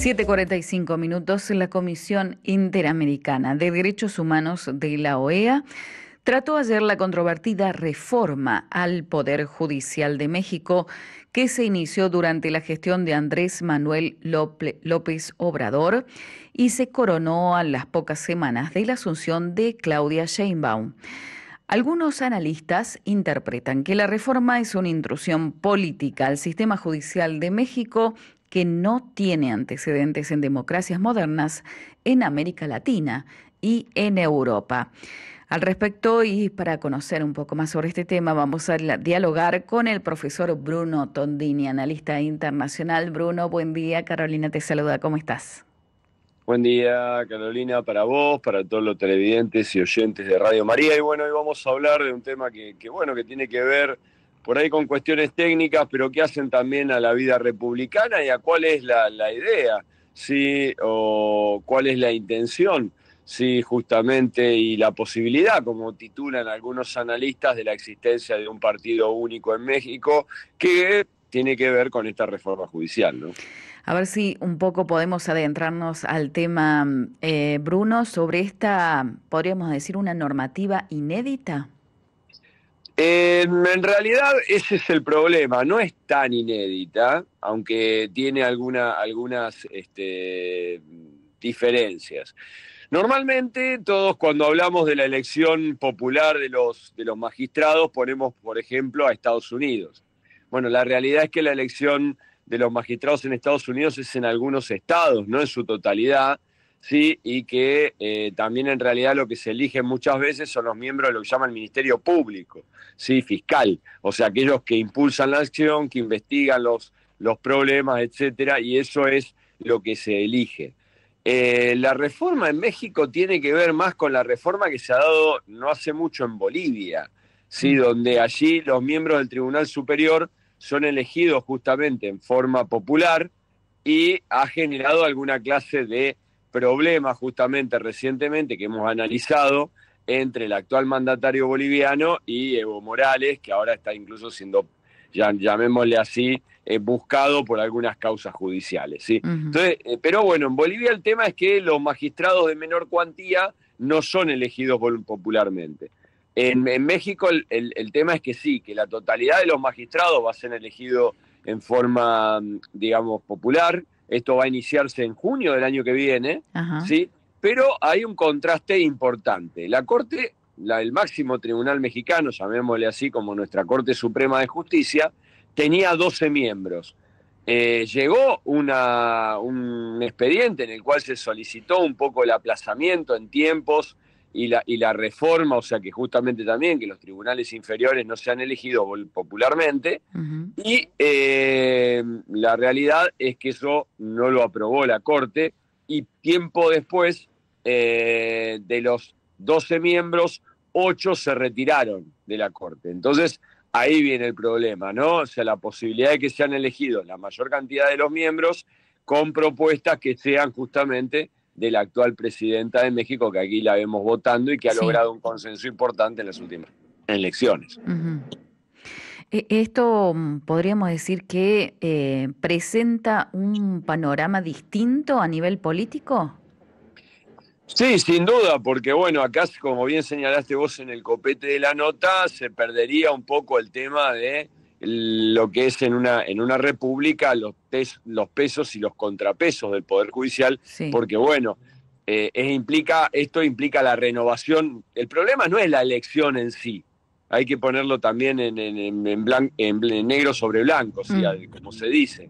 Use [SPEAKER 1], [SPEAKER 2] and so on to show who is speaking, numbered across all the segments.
[SPEAKER 1] 7:45, la Comisión Interamericana de Derechos Humanos de la OEA trató ayer la controvertida reforma al Poder Judicial de México que se inició durante la gestión de Andrés Manuel López Obrador y se coronó a las pocas semanas de la asunción de Claudia Sheinbaum. Algunos analistas interpretan que la reforma es una intrusión política al sistema judicial de México que no tiene antecedentes en democracias modernas en América Latina y en Europa. Al respecto, y para conocer un poco más sobre este tema, vamos a dialogar con el profesor Bruno Tondini, analista internacional. Bruno, buen día. Carolina te saluda. ¿Cómo estás?
[SPEAKER 2] Buen día, Carolina, para vos, para todos los televidentes y oyentes de Radio María. Y bueno, hoy vamos a hablar de un tema que tiene que ver por ahí con cuestiones técnicas, pero que hacen también a la vida republicana y a cuál es la idea, ¿sí? O cuál es la intención, sí, justamente, y la posibilidad, como titulan algunos analistas, de la existencia de un partido único en México, que tiene que ver con esta reforma judicial, ¿no?
[SPEAKER 1] A ver si un poco podemos adentrarnos al tema, Bruno, sobre esta, podríamos decir, una normativa inédita.
[SPEAKER 2] En realidad ese es el problema, no es tan inédita, aunque tiene algunas diferencias. Normalmente todos cuando hablamos de la elección popular de los magistrados ponemos, por ejemplo, a Estados Unidos. Bueno, la realidad es que la elección de los magistrados en Estados Unidos es en algunos estados, no en su totalidad, ¿sí? Y que también en realidad lo que se elige muchas veces son los miembros de lo que llama el Ministerio Público, ¿sí? Fiscal, o sea, aquellos que impulsan la acción, que investigan los problemas, etcétera, y eso es lo que se elige. La reforma en México tiene que ver más con la reforma que se ha dado no hace mucho en Bolivia, ¿sí? Donde allí los miembros del Tribunal Superior son elegidos justamente en forma popular y ha generado alguna clase de problema justamente recientemente que hemos analizado entre el actual mandatario boliviano y Evo Morales, que ahora está incluso siendo, llamémosle así, buscado por algunas causas judiciales, ¿sí?
[SPEAKER 1] Ujú.
[SPEAKER 2] Entonces, pero bueno, en Bolivia el tema es que los magistrados de menor cuantía no son elegidos popularmente. En México el tema es que sí, que la totalidad de los magistrados va a ser elegido en forma, digamos, popular. Esto va a iniciarse en junio del año que viene,
[SPEAKER 1] Ajá.
[SPEAKER 2] ¿sí? Pero hay un contraste importante. La Corte, el máximo tribunal mexicano, llamémosle así como nuestra Corte Suprema de Justicia, tenía 12 miembros. Llegó un expediente en el cual se solicitó un poco el aplazamiento en tiempos y la reforma, o sea que justamente también que los tribunales inferiores no sean elegidos popularmente,
[SPEAKER 1] Ujú.
[SPEAKER 2] y la realidad es que eso no lo aprobó la Corte, y tiempo después, de los 12 miembros, 8 se retiraron de la Corte. Entonces, ahí viene el problema, ¿no? O sea, la posibilidad de que sean elegidos la mayor cantidad de los miembros con propuestas que sean justamente de la actual presidenta de México, que aquí la vemos votando y que ha
[SPEAKER 1] Sí.
[SPEAKER 2] logrado un consenso importante en las últimas elecciones.
[SPEAKER 1] Ujú. Esto podríamos decir que presenta un panorama distinto a nivel político.
[SPEAKER 2] Sí, sin duda, porque bueno, acá, como bien señalaste vos en el copete de la nota, se perdería un poco el tema de lo que es en una república los pesos y los contrapesos del Poder Judicial,
[SPEAKER 1] Sí.
[SPEAKER 2] porque bueno, esto implica la renovación. El problema no es la elección en sí, hay que ponerlo también en negro sobre blanco, ¿sí?
[SPEAKER 1] Mm.
[SPEAKER 2] Como se dice.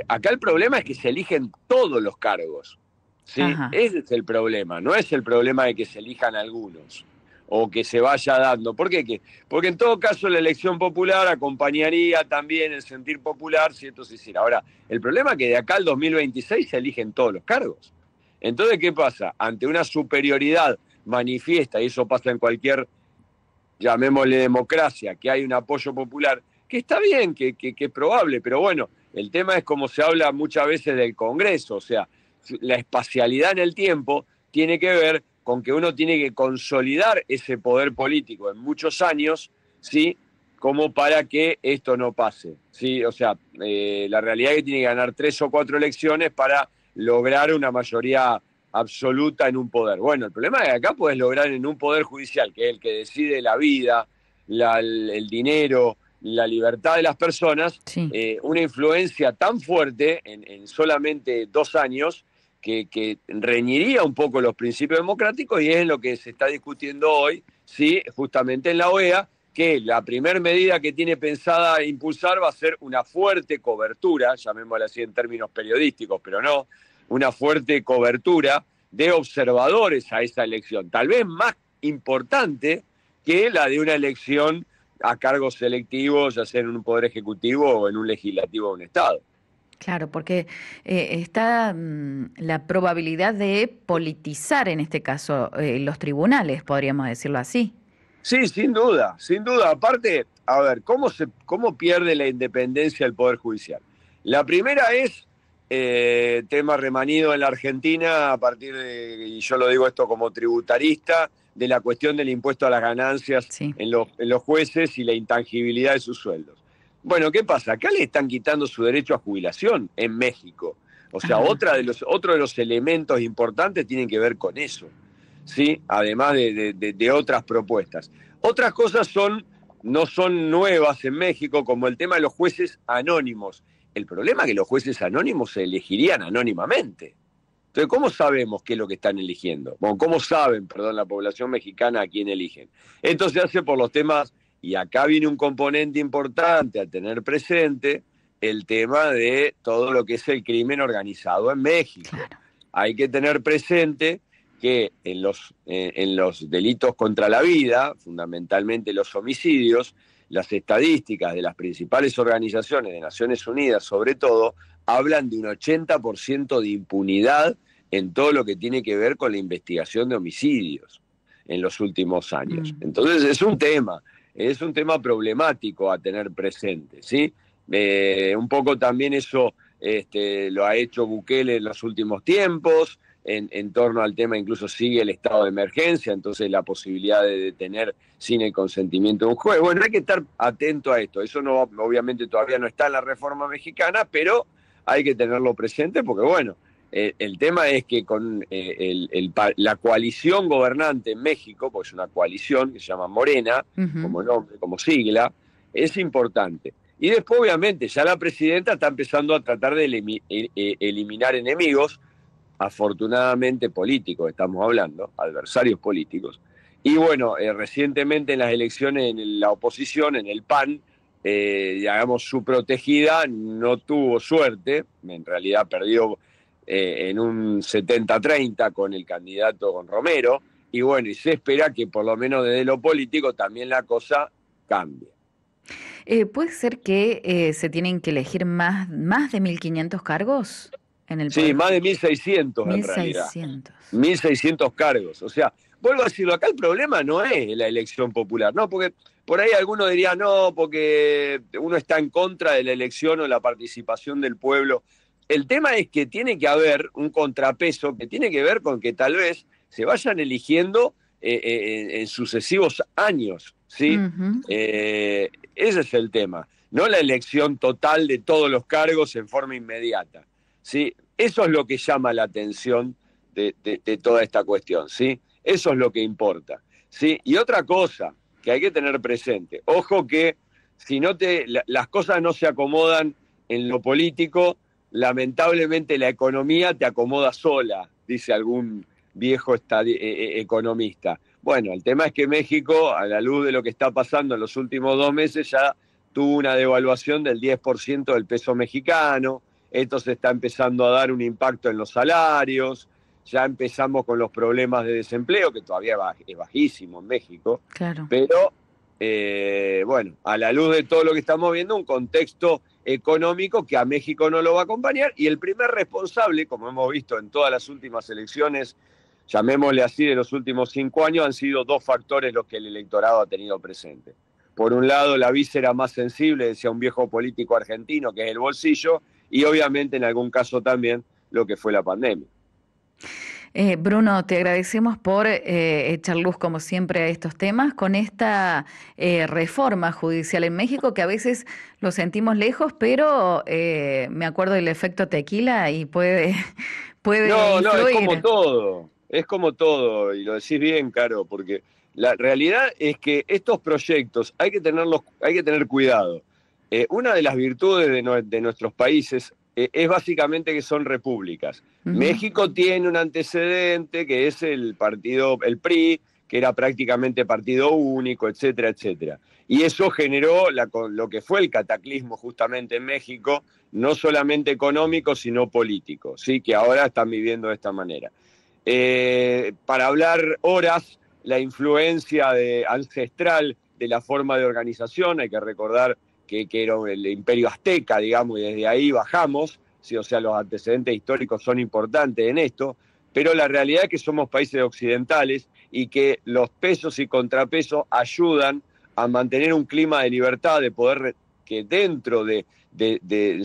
[SPEAKER 2] Acá el problema es que se eligen todos los cargos. ¿Sí?
[SPEAKER 1] Ajá.
[SPEAKER 2] Ese es el problema, no es el problema de que se elijan algunos o que se vaya dando. ¿Por qué? Porque en todo caso la elección popular acompañaría también el sentir popular si esto se hiciera. Ahora, el problema es que de acá al 2026 se eligen todos los cargos. Entonces, ¿qué pasa? Ante una superioridad manifiesta, y eso pasa en cualquier, llamémosle democracia, que hay un apoyo popular, que está bien, que es probable, pero bueno, el tema es como se habla muchas veces del Congreso, o sea, la espacialidad en el tiempo tiene que ver con que uno tiene que consolidar ese poder político en muchos años, ¿sí? Como para que esto no pase, ¿sí? O sea, la realidad es que tiene que ganar 3 o 4 elecciones para lograr una mayoría absoluta en un poder. Bueno, el problema es que acá puedes lograr en un poder judicial, que es el que decide la vida, el dinero, la libertad de las personas,
[SPEAKER 1] Sí.
[SPEAKER 2] una influencia tan fuerte en solamente 2 años que reñiría un poco los principios democráticos, y es lo que se está discutiendo hoy, sí, justamente en la OEA, que la primera medida que tiene pensada impulsar va a ser una fuerte cobertura, llamémosla así en términos periodísticos, pero no, una fuerte cobertura de observadores a esa elección, tal vez más importante que la de una elección a cargos selectivos, ya sea en un poder ejecutivo o en un legislativo de un Estado.
[SPEAKER 1] Claro, porque está la probabilidad de politizar, en este caso, los tribunales, podríamos decirlo así.
[SPEAKER 2] Sí, sin duda, sin duda. Aparte, a ver, ¿cómo pierde la independencia el Poder Judicial? La primera es tema remanido en la Argentina a partir de, y yo lo digo esto como tributarista, de la cuestión del impuesto a las ganancias
[SPEAKER 1] Sí.
[SPEAKER 2] en los jueces y la intangibilidad de sus sueldos. Bueno, ¿qué pasa? Acá le están quitando su derecho a jubilación en México. O sea,
[SPEAKER 1] Ah,
[SPEAKER 2] otro de los elementos importantes tienen que ver con eso, ¿sí? Además de otras propuestas. Otras cosas no son nuevas en México, como el tema de los jueces anónimos. El problema es que los jueces anónimos se elegirían anónimamente. Entonces, ¿cómo sabemos qué es lo que están eligiendo? Bueno, ¿cómo saben, perdón, la población mexicana a quién eligen? Esto se hace por los temas, y acá viene un componente importante a tener presente, el tema de todo lo que es el crimen organizado en México.
[SPEAKER 1] claro.
[SPEAKER 2] Hay que tener presente que en los delitos contra la vida, fundamentalmente los homicidios, las estadísticas de las principales organizaciones de Naciones Unidas, sobre todo, hablan de un 80% de impunidad en todo lo que tiene que ver con la investigación de homicidios en los últimos años.
[SPEAKER 1] Mm.
[SPEAKER 2] Entonces es un tema problemático a tener presente, ¿sí? Un poco también eso lo ha hecho Bukele en los últimos tiempos, en torno al tema incluso sigue el estado de emergencia, entonces la posibilidad de detener sin el consentimiento de un juez. Bueno, hay que estar atento a esto. Eso no, obviamente todavía no está en la reforma mexicana, pero hay que tenerlo presente porque, bueno, el tema es que con la coalición gobernante en México, pues es una coalición que se llama Morena,
[SPEAKER 1] Ujú.
[SPEAKER 2] como nombre, como sigla, es importante. Y después, obviamente, ya la presidenta está empezando a tratar de eliminar enemigos, afortunadamente políticos, estamos hablando, adversarios políticos. Y bueno, recientemente en las elecciones en la oposición, en el PAN, digamos, su protegida no tuvo suerte, en realidad perdió en un 70-30 con el candidato, con Romero, y bueno, y se espera que por lo menos desde lo político también la cosa cambie.
[SPEAKER 1] ¿Puede ser que se tienen que elegir más de 1.500 cargos en el
[SPEAKER 2] Sí,
[SPEAKER 1] Poder
[SPEAKER 2] más de
[SPEAKER 1] Judicial?
[SPEAKER 2] 1.600 en
[SPEAKER 1] Mil
[SPEAKER 2] realidad.
[SPEAKER 1] seiscientos.
[SPEAKER 2] 1.600 cargos. O sea, vuelvo a decirlo, acá el problema no es la elección popular, ¿no? Porque por ahí algunos dirían, no, porque uno está en contra de la elección o la participación del pueblo. El tema es que tiene que haber un contrapeso que tiene que ver con que tal vez se vayan eligiendo en sucesivos años, ¿sí?
[SPEAKER 1] Ujú.
[SPEAKER 2] Ese es el tema, no la elección total de todos los cargos en forma inmediata, ¿sí? Eso es lo que llama la atención de toda esta cuestión, ¿sí? Eso es lo que importa, ¿sí? Y otra cosa que hay que tener presente, ojo que si las cosas no se acomodan en lo político, lamentablemente la economía te acomoda sola, dice algún viejo economista. Bueno, el tema es que México, a la luz de lo que está pasando en los últimos 2 meses, ya tuvo una devaluación del 10% del peso mexicano. Esto se está empezando a dar un impacto en los salarios, ya empezamos con los problemas de desempleo, que todavía es bajísimo en México,
[SPEAKER 1] Claro.
[SPEAKER 2] pero bueno, a la luz de todo lo que estamos viendo, un contexto económico que a México no lo va a acompañar, y el primer responsable, como hemos visto en todas las últimas elecciones, llamémosle así, de los últimos 5 años, han sido dos factores los que el electorado ha tenido presente. Por un lado, la víscera más sensible, decía un viejo político argentino, que es el bolsillo, y obviamente en algún caso también lo que fue la pandemia.
[SPEAKER 1] Bruno, te agradecemos por echar luz, como siempre, a estos temas, con esta reforma judicial en México, que a veces lo sentimos lejos, pero me acuerdo del efecto tequila y puede, puede
[SPEAKER 2] No,
[SPEAKER 1] influir.
[SPEAKER 2] es como todo, y lo decís bien, Caro, porque la realidad es que estos proyectos hay que tener cuidado. Una de las virtudes de nuestros países es básicamente que son repúblicas.
[SPEAKER 1] Ujú.
[SPEAKER 2] México tiene un antecedente que es el partido, el PRI, que era prácticamente partido único, etcétera, etcétera. Y eso generó lo que fue el cataclismo justamente en México, no solamente económico, sino político, ¿sí? Que ahora están viviendo de esta manera. Para hablar horas, la influencia ancestral de la forma de organización, hay que recordar que era el imperio azteca, digamos, y desde ahí bajamos, ¿sí? O sea, los antecedentes históricos son importantes en esto, pero la realidad es que somos países occidentales y que los pesos y contrapesos ayudan a mantener un clima de libertad, de poder que dentro de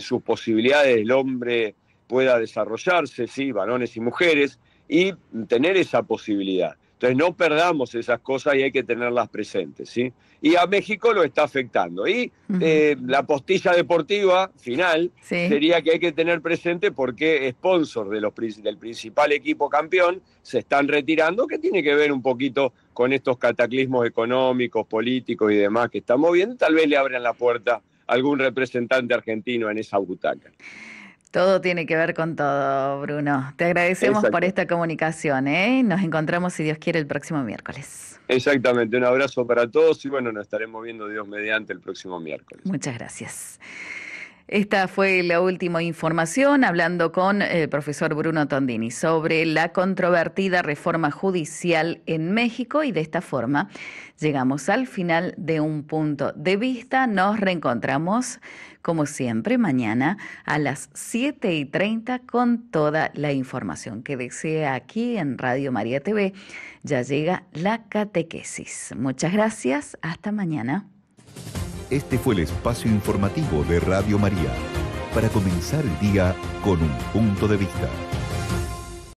[SPEAKER 2] sus posibilidades el hombre pueda desarrollarse, sí, varones y mujeres, y tener esa posibilidad. Entonces no perdamos esas cosas y hay que tenerlas presentes, ¿sí? Y a México lo está afectando. Y
[SPEAKER 1] Ujú.
[SPEAKER 2] la postilla deportiva final
[SPEAKER 1] Sí.
[SPEAKER 2] sería que hay que tener presente por qué sponsors del principal equipo campeón se están retirando, que tiene que ver un poquito con estos cataclismos económicos, políticos y demás que estamos viendo. Tal vez le abran la puerta a algún representante argentino en esa butaca.
[SPEAKER 1] Todo tiene que ver con todo, Bruno. Te agradecemos por
[SPEAKER 2] Exacto.
[SPEAKER 1] esta comunicación, ¿eh? Nos encontramos, si Dios quiere, el próximo miércoles.
[SPEAKER 2] Exactamente, un abrazo para todos y bueno, nos estaremos viendo Dios mediante el próximo miércoles.
[SPEAKER 1] Muchas gracias. Esta fue la última información, hablando con el profesor Bruno Tondini sobre la controvertida reforma judicial en México, y de esta forma llegamos al final de Un Punto de Vista. Nos reencontramos, como siempre, mañana a las 7:30 con toda la información que desea aquí en Radio María TV. Ya llega la catequesis. Muchas gracias. Hasta mañana.
[SPEAKER 3] Este fue el espacio informativo de Radio María, para comenzar el día con un punto de vista.